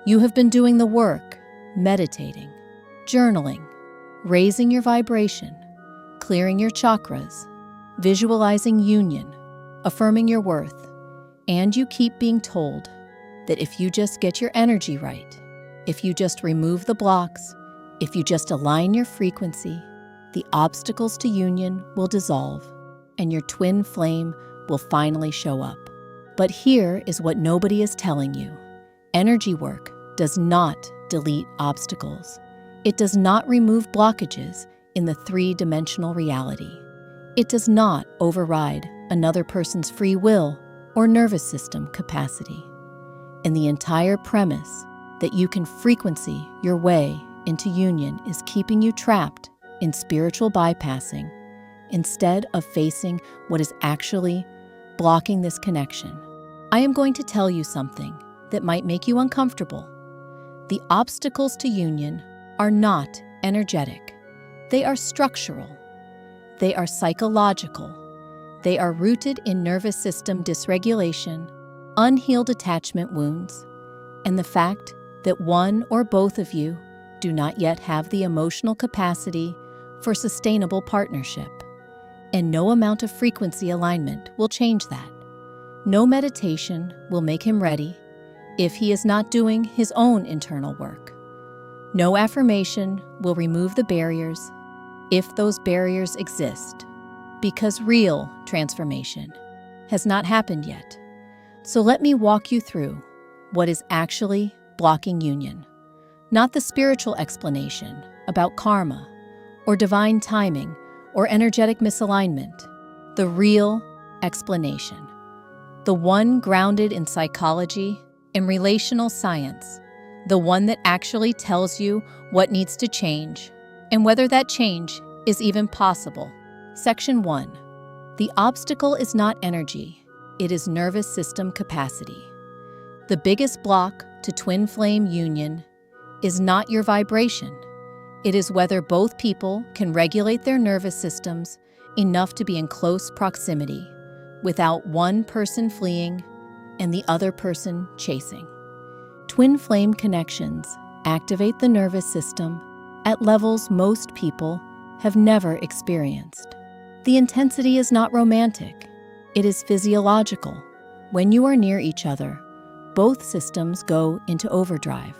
You have been doing the work, meditating, journaling, raising your vibration, clearing your chakras, visualizing union, affirming your worth, and you keep being told that if you just get your energy right, if you just remove the blocks, if you just align your frequency, the obstacles to union will dissolve and your twin flame will finally show up. But here is what nobody is telling you. Energy work does not delete obstacles. It does not remove blockages in the three-dimensional reality. It does not override another person's free will or nervous system capacity. And the entire premise that you can frequency your way into union is keeping you trapped in spiritual bypassing instead of facing what is actually blocking this connection. I am going to tell you something that might make you uncomfortable. The obstacles to union are not energetic. They are structural. They are psychological. They are rooted in nervous system dysregulation, unhealed attachment wounds, and the fact that one or both of you do not yet have the emotional capacity for sustainable partnership. And no amount of frequency alignment will change that. No meditation will make him ready if he is not doing his own internal work. No affirmation will remove the barriers if those barriers exist, because real transformation has not happened yet. So let me walk you through what is actually blocking union. Not the spiritual explanation about karma or divine timing or energetic misalignment. The real explanation. The one grounded in psychology and relational science. The one that actually tells you what needs to change and whether that change is even possible. Section 1. The obstacle is not energy. It is nervous system capacity. The biggest block to twin flame union is not your vibration. It is whether both people can regulate their nervous systems enough to be in close proximity without one person fleeing and the other person chasing. Twin flame connections activate the nervous system at levels most people have never experienced. The intensity is not romantic. It is physiological. When you are near each other, both systems go into overdrive.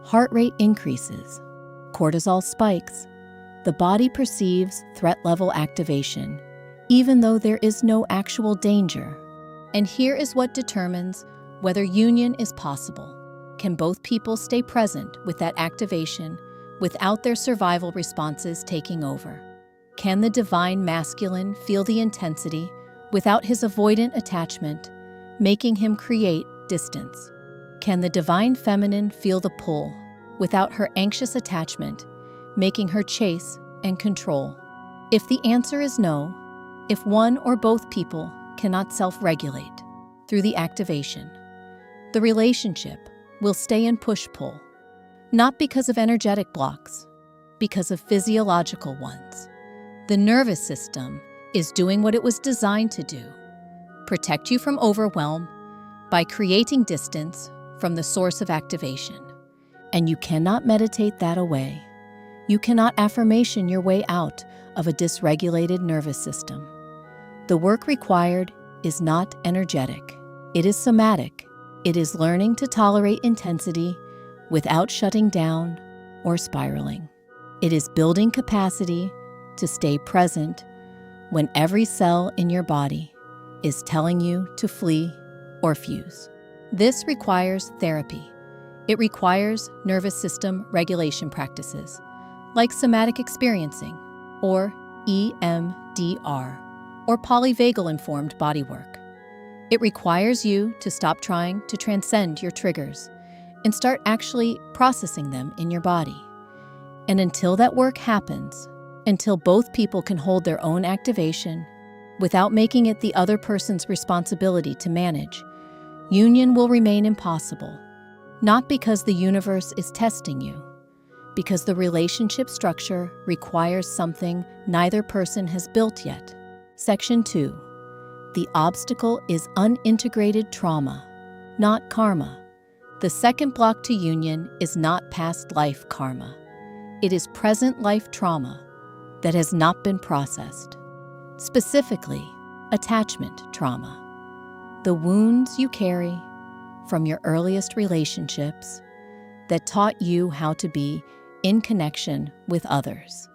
Heart rate increases. Cortisol spikes. The body perceives threat level activation, even though there is no actual danger. And here is what determines whether union is possible. Can both people stay present with that activation without their survival responses taking over? Can the divine masculine feel the intensity without his avoidant attachment, making him create distance? Can the divine feminine feel the pull without her anxious attachment, making her chase and control? If the answer is no, if one or both people cannot self-regulate through the activation, the relationship will stay in push-pull, not because of energetic blocks, because of physiological ones. The nervous system is doing what it was designed to do: protect you from overwhelm by creating distance from the source of activation. And you cannot meditate that away. You cannot affirmation your way out of a dysregulated nervous system. The work required is not energetic. It is somatic. It is learning to tolerate intensity without shutting down or spiraling. It is building capacity to stay present when every cell in your body is telling you to flee or fuse. This requires therapy. It requires nervous system regulation practices, like somatic experiencing, or EMDR, or polyvagal-informed bodywork. It requires you to stop trying to transcend your triggers and start actually processing them in your body. And until that work happens, until both people can hold their own activation without making it the other person's responsibility to manage, union will remain impossible. Not because the universe is testing you, because the relationship structure requires something neither person has built yet. Section 2. The obstacle is unintegrated trauma, not karma. The second block to union is not past life karma. It is present life trauma that has not been processed. Specifically, attachment trauma. The wounds you carry from your earliest relationships that taught you how to be in connection with others.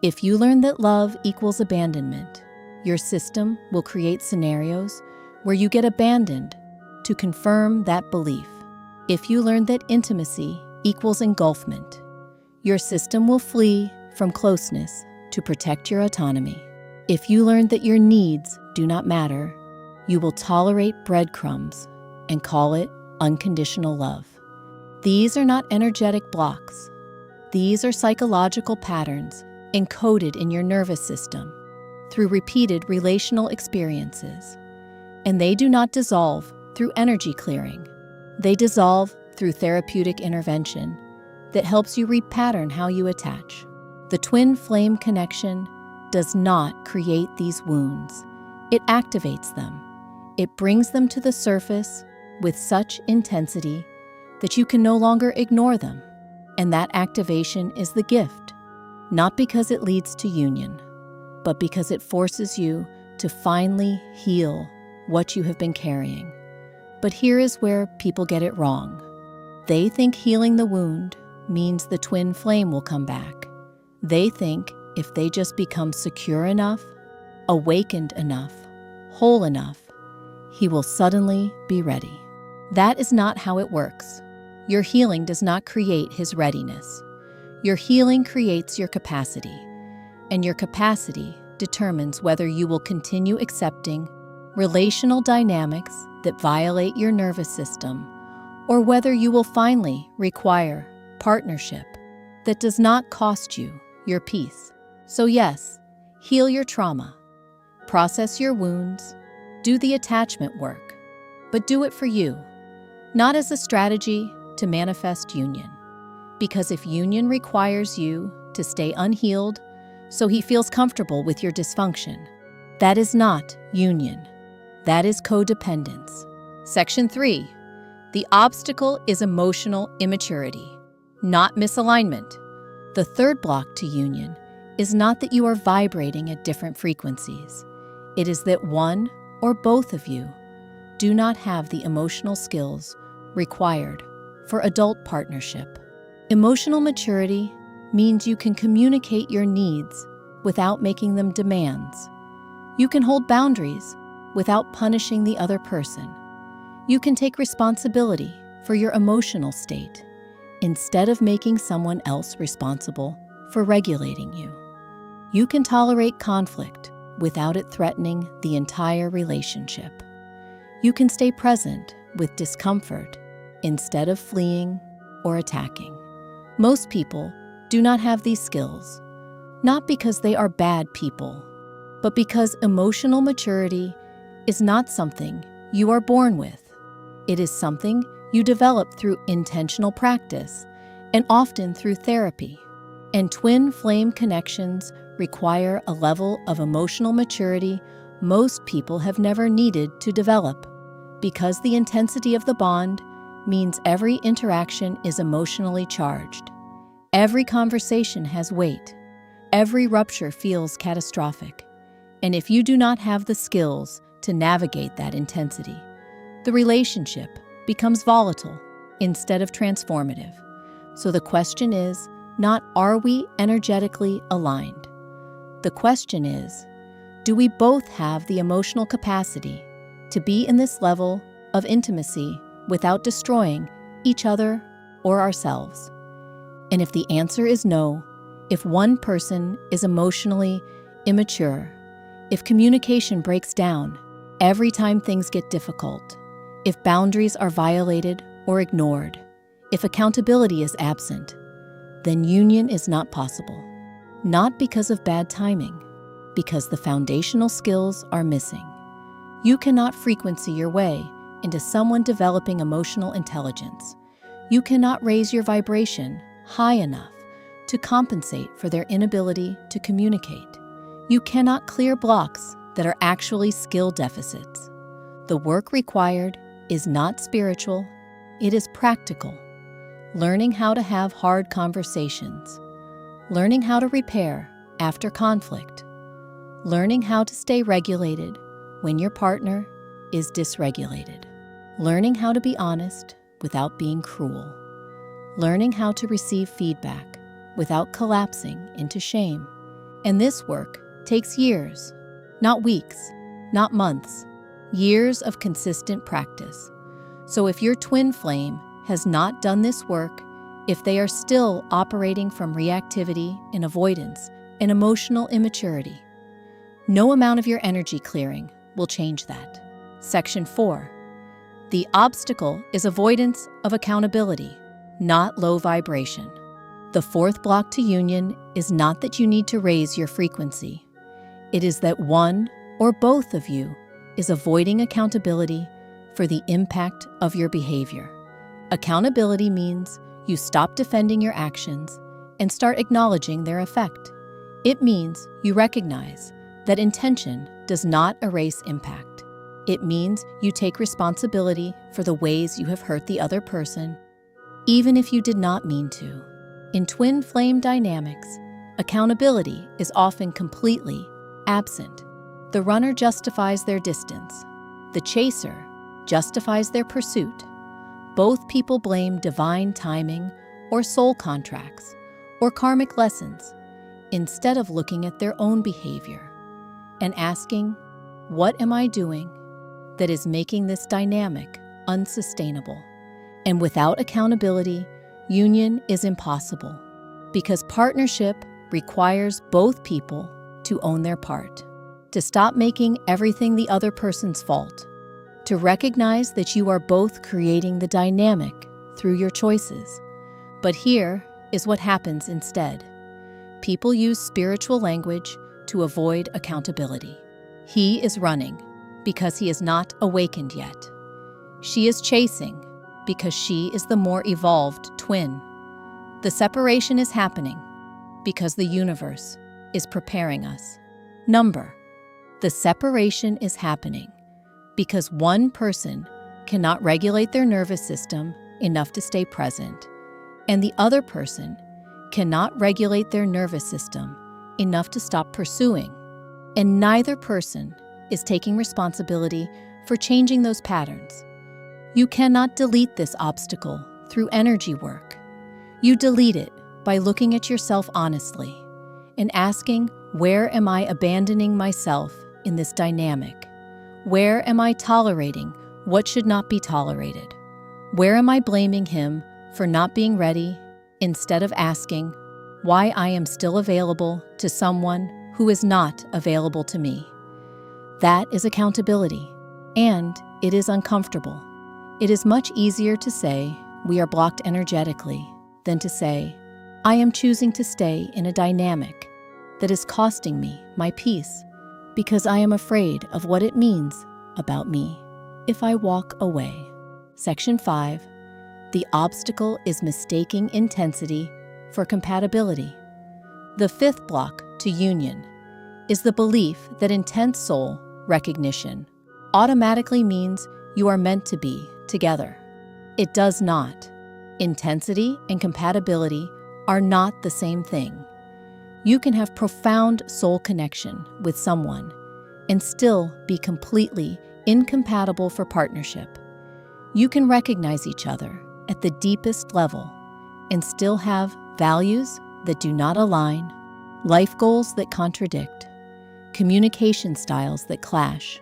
If you learn that love equals abandonment, your system will create scenarios where you get abandoned to confirm that belief. If you learn that intimacy equals engulfment, your system will flee from closeness to protect your autonomy. If you learn that your needs do not matter, you will tolerate breadcrumbs and call it unconditional love. These are not energetic blocks. These are psychological patterns encoded in your nervous system through repeated relational experiences. And they do not dissolve through energy clearing. They dissolve through therapeutic intervention that helps you repattern how you attach. The twin flame connection does not create these wounds. It activates them. It brings them to the surface with such intensity that you can no longer ignore them. And that activation is the gift, not because it leads to union, but because it forces you to finally heal what you have been carrying. But here is where people get it wrong. They think healing the wound means the twin flame will come back. They think if they just become secure enough, awakened enough, whole enough, he will suddenly be ready. That is not how it works. Your healing does not create his readiness. Your healing creates your capacity, and your capacity determines whether you will continue accepting relational dynamics that violate your nervous system, or whether you will finally require partnership that does not cost you your peace. So yes, heal your trauma, process your wounds, do the attachment work, but do it for you, not as a strategy to manifest union. Because if union requires you to stay unhealed so he feels comfortable with your dysfunction, that is not union. That is codependence. Section 3. The obstacle is emotional immaturity, not misalignment. The third block to union is not that you are vibrating at different frequencies. It is that one or both of you do not have the emotional skills required for adult partnership. Emotional maturity means you can communicate your needs without making them demands. You can hold boundaries without punishing the other person. You can take responsibility for your emotional state instead of making someone else responsible for regulating you. You can tolerate conflict without it threatening the entire relationship. You can stay present with discomfort instead of fleeing or attacking. Most people do not have these skills, not because they are bad people, but because emotional maturity is not something you are born with. It is something you develop through intentional practice and often through therapy. And twin flame connections require a level of emotional maturity most people have never needed to develop, because the intensity of the bond means every interaction is emotionally charged. Every conversation has weight. Every rupture feels catastrophic. And if you do not have the skills to navigate that intensity, the relationship becomes volatile instead of transformative. So the question is not, are we energetically aligned? The question is, do we both have the emotional capacity to be in this level of intimacy without destroying each other or ourselves? And if the answer is no, if one person is emotionally immature, if communication breaks down every time things get difficult, if boundaries are violated or ignored, if accountability is absent, then union is not possible. Not because of bad timing, because the foundational skills are missing. You cannot frequency your way into someone developing emotional intelligence. You cannot raise your vibration high enough to compensate for their inability to communicate. You cannot clear blocks that are actually skill deficits. The work required is not spiritual, It is practical. Learning how to have hard conversations. Learning how to repair after conflict. Learning how to stay regulated when your partner is dysregulated. Learning how to be honest without being cruel. Learning how to receive feedback without collapsing into shame. And this work takes years, not weeks, not months, years of consistent practice. So if your twin flame has not done this work, if they are still operating from reactivity and avoidance and emotional immaturity, no amount of your energy clearing will change that. Section 4. The obstacle is avoidance of accountability, not low vibration. The fourth block to union is not that you need to raise your frequency. It is that one or both of you is avoiding accountability for the impact of your behavior. Accountability means you stop defending your actions and start acknowledging their effect. It means you recognize that intention does not erase impact. It means you take responsibility for the ways you have hurt the other person, even if you did not mean to. In twin flame dynamics, accountability is often completely absent. The runner justifies their distance. The chaser justifies their pursuit. Both people blame divine timing or soul contracts or karmic lessons instead of looking at their own behavior and asking, what am I doing that is making this dynamic unsustainable? And without accountability, union is impossible because partnership requires both people to own their part, to stop making everything the other person's fault, to recognize that you are both creating the dynamic through your choices. But here is what happens instead. People use spiritual language to avoid accountability. He is running because he is not awakened yet. She is chasing because she is the more evolved twin. The separation is happening because the universe is preparing us. The separation is happening because one person cannot regulate their nervous system enough to stay present, and the other person cannot regulate their nervous system enough to stop pursuing, and neither person is taking responsibility for changing those patterns. You cannot delete this obstacle through energy work. You delete it by looking at yourself honestly and asking, where am I abandoning myself in this dynamic? Where am I tolerating what should not be tolerated? Where am I blaming him for not being ready instead of asking why I am still available to someone who is not available to me? That is accountability, and it is uncomfortable. It is much easier to say we are blocked energetically than to say, I am choosing to stay in a dynamic that is costing me my peace because I am afraid of what it means about me if I walk away. Section 5. The obstacle is mistaking intensity for compatibility. The fifth block to union is the belief that intense soul recognition automatically means you are meant to be together. It does not. Intensity and compatibility are not the same thing. You can have profound soul connection with someone and still be completely incompatible for partnership. You can recognize each other at the deepest level and still have values that do not align, life goals that contradict, communication styles that clash,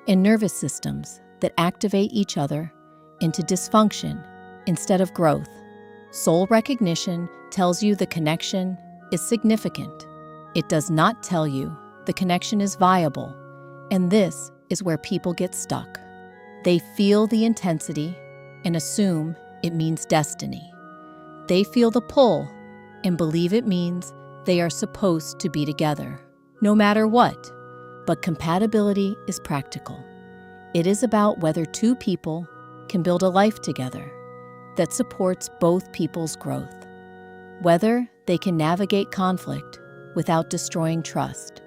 and nervous systems that activate each other into dysfunction instead of growth. Soul recognition tells you the connection is significant. It does not tell you the connection is viable, and this is where people get stuck. They feel the intensity and assume it means destiny. They feel the pull and believe it means they are supposed to be together, no matter what. But compatibility is practical. It is about whether two people can build a life together that supports both people's growth, whether they can navigate conflict without destroying trust,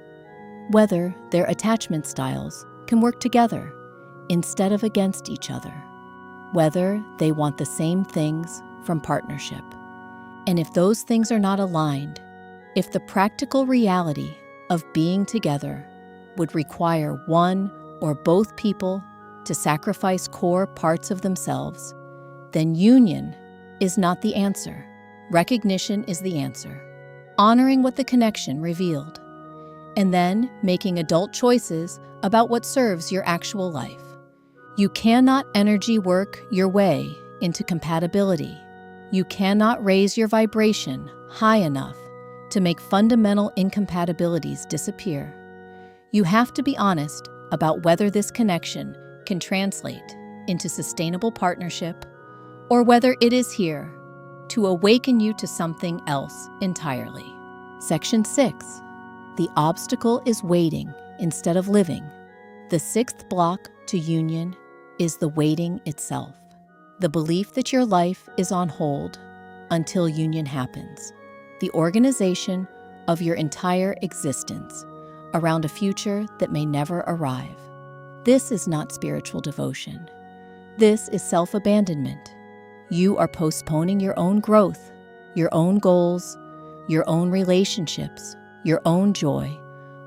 whether their attachment styles can work together instead of against each other, whether they want the same things from partnership. And if those things are not aligned, if the practical reality of being together would require one or both people to sacrifice core parts of themselves, then union is not the answer. Recognition is the answer. Honoring what the connection revealed, and then making adult choices about what serves your actual life. You cannot energy work your way into compatibility. You cannot raise your vibration high enough to make fundamental incompatibilities disappear. You have to be honest about whether this connection can translate into sustainable partnership, or whether it is here to awaken you to something else entirely. Section 6. The obstacle is waiting instead of living. The sixth block to union is the waiting itself. The belief that your life is on hold until union happens. The organization of your entire existence around a future that may never arrive. This is not spiritual devotion. This is self-abandonment. You are postponing your own growth, your own goals, your own relationships, your own joy,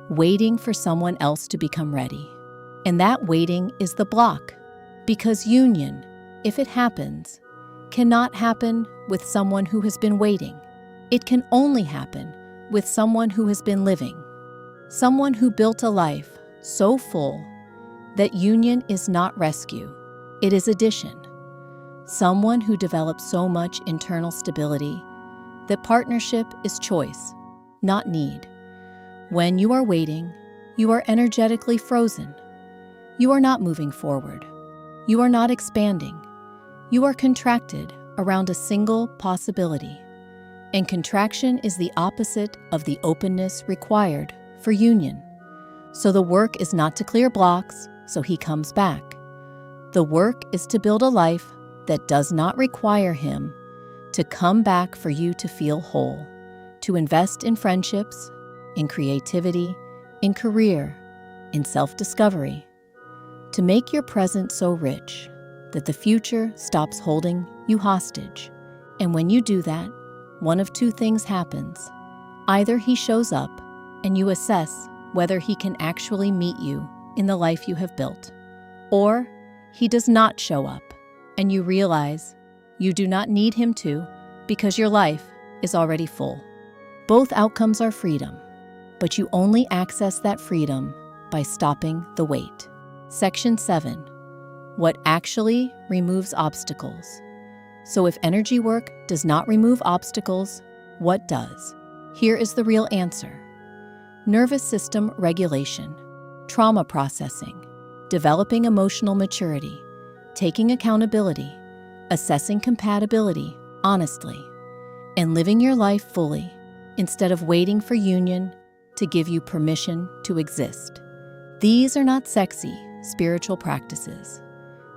waiting for someone else to become ready. And that waiting is the block, because union, if it happens, cannot happen with someone who has been waiting. It can only happen with someone who has been living, someone who built a life so full that union is not rescue, it is addition. Someone who develops so much internal stability that partnership is choice, not need. When you are waiting, you are energetically frozen. You are not moving forward. You are not expanding. You are contracted around a single possibility. And contraction is the opposite of the openness required for union. So the work is not to clear blocks so he comes back. The work is to build a life that does not require him to come back for you to feel whole, to invest in friendships, in creativity, in career, in self-discovery, to make your present so rich that the future stops holding you hostage. And when you do that, one of two things happens. Either he shows up and you assess whether he can actually meet you in the life you have built, or he does not show up and you realize you do not need him to because your life is already full. Both outcomes are freedom, but you only access that freedom by stopping the wait. Section 7. What actually removes obstacles? So if energy work does not remove obstacles, what does? Here is the real answer. Nervous system regulation, trauma processing, developing emotional maturity, taking accountability, assessing compatibility honestly, and living your life fully instead of waiting for union to give you permission to exist. These are not sexy spiritual practices.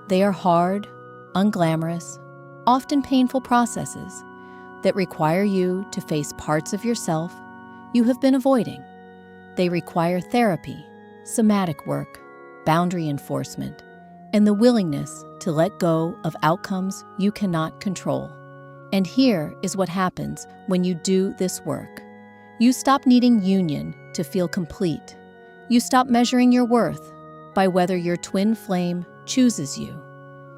They are hard, unglamorous, often painful processes that require you to face parts of yourself you have been avoiding. They require therapy, somatic work, boundary enforcement, and the willingness to let go of outcomes you cannot control. And here is what happens when you do this work. You stop needing union to feel complete. You stop measuring your worth by whether your twin flame chooses you.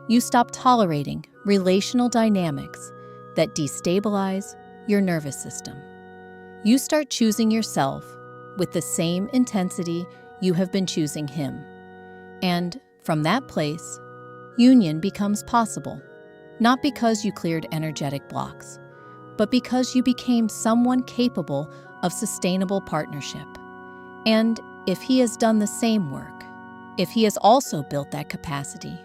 You stop tolerating relational dynamics that destabilize your nervous system. You start choosing yourself with the same intensity you have been choosing him. And from that place, union becomes possible, not because you cleared energetic blocks, but because you became someone capable of sustainable partnership. And if he has done the same work, if he has also built that capacity,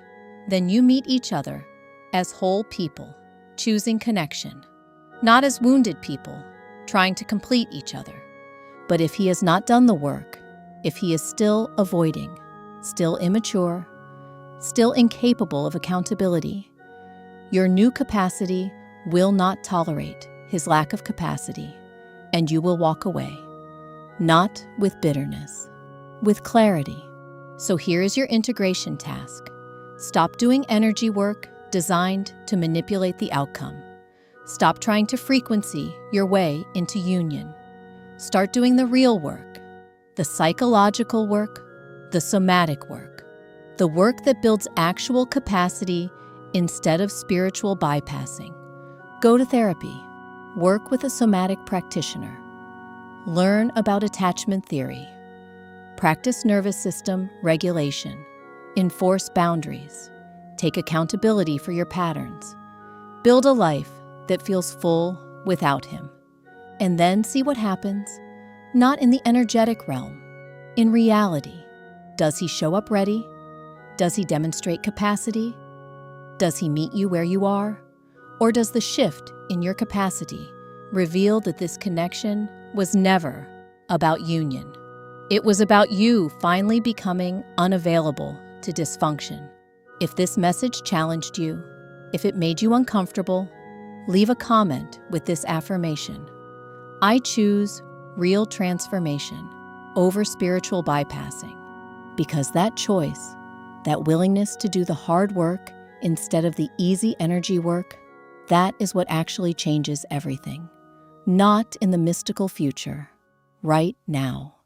then you meet each other as whole people, choosing connection, not as wounded people trying to complete each other. But if he has not done the work, if he is still avoiding, still immature, still incapable of accountability, your new capacity will not tolerate his lack of capacity, and you will walk away, not with bitterness, with clarity. So here is your integration task. Stop doing energy work designed to manipulate the outcome. Stop trying to frequency your way into union. Start doing the real work, the psychological work, the somatic work, the work that builds actual capacity instead of spiritual bypassing. Go to therapy. Work with a somatic practitioner. Learn about attachment theory. Practice nervous system regulation. Enforce boundaries. Take accountability for your patterns. Build a life that feels full without him. And then see what happens, not in the energetic realm, in reality. Does he show up ready? Does he demonstrate capacity? Does he meet you where you are? Or does the shift in your capacity reveal that this connection was never about union? It was about you finally becoming unavailable to dysfunction. If this message challenged you, if it made you uncomfortable, leave a comment with this affirmation. I choose real transformation over spiritual bypassing, because that choice, that willingness to do the hard work instead of the easy energy work, that is what actually changes everything. Not in the mystical future, right now.